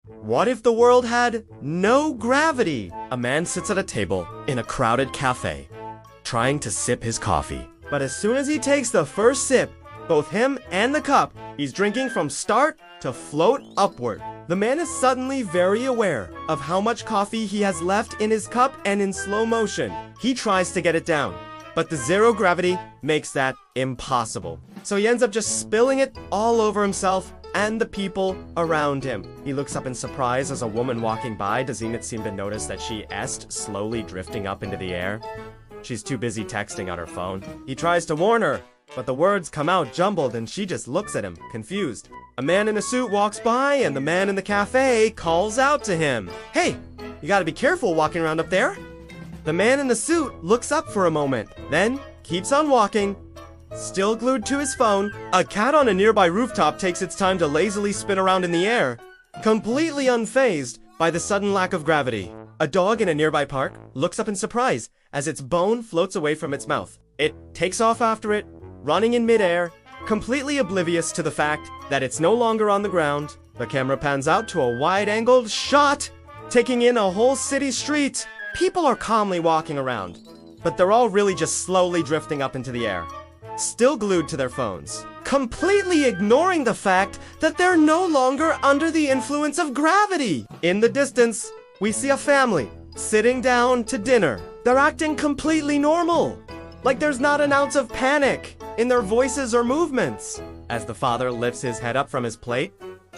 What if the world had no gravity? A man sits at a table in a crowded cafe, trying to sip his coffee. But as soon as he takes the first sip, both him and the cup he's drinking from start to float upward. The man is suddenly very aware of how much coffee he has left in his cup, and in slow motion, he tries to get it down. But the zero gravity makes that impossible. So he ends up just spilling it all over himself and the people around him. He looks up in surprise as a woman walking by doesn't even seem to notice that she est slowly drifting up into the air. She's too busy texting on her phone. He tries to warn her, but the words come out jumbled and she just looks at him, confused. A man in a suit walks by and the man in the cafe calls out to him. "Hey, you gotta be careful walking around up there." The man in the suit looks up for a moment, then keeps on walking, still glued to his phone. A cat on a nearby rooftop takes its time to lazily spin around in the air, completely unfazed by the sudden lack of gravity. A dog in a nearby park looks up in surprise as its bone floats away from its mouth. It takes off after it, running in midair, completely oblivious to the fact that it's no longer on the ground. The camera pans out to a wide-angled shot, taking in a whole city street. People are calmly walking around, but they're all really just slowly drifting up into the air, still glued to their phones, completely ignoring the fact that they're no longer under the influence of gravity. In the distance, we see a family sitting down to dinner. They're acting completely normal, like there's not an ounce of panic in their voices or movements. As the father lifts his head up from his plate,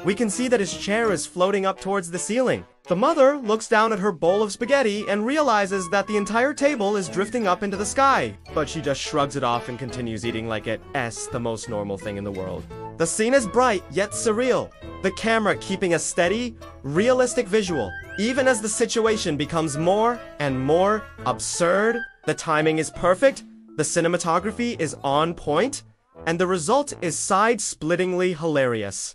we can see that his chair is floating up towards the ceiling. The mother looks down at her bowl of spaghetti and realizes that the entire table is drifting up into the sky, but she just shrugs it off and continues eating like it's the most normal thing in the world. The scene is bright yet surreal, the camera keeping a steady, realistic visual. Even as the situation becomes more and more absurd, the timing is perfect, the cinematography is on point, and the result is side-splittingly hilarious.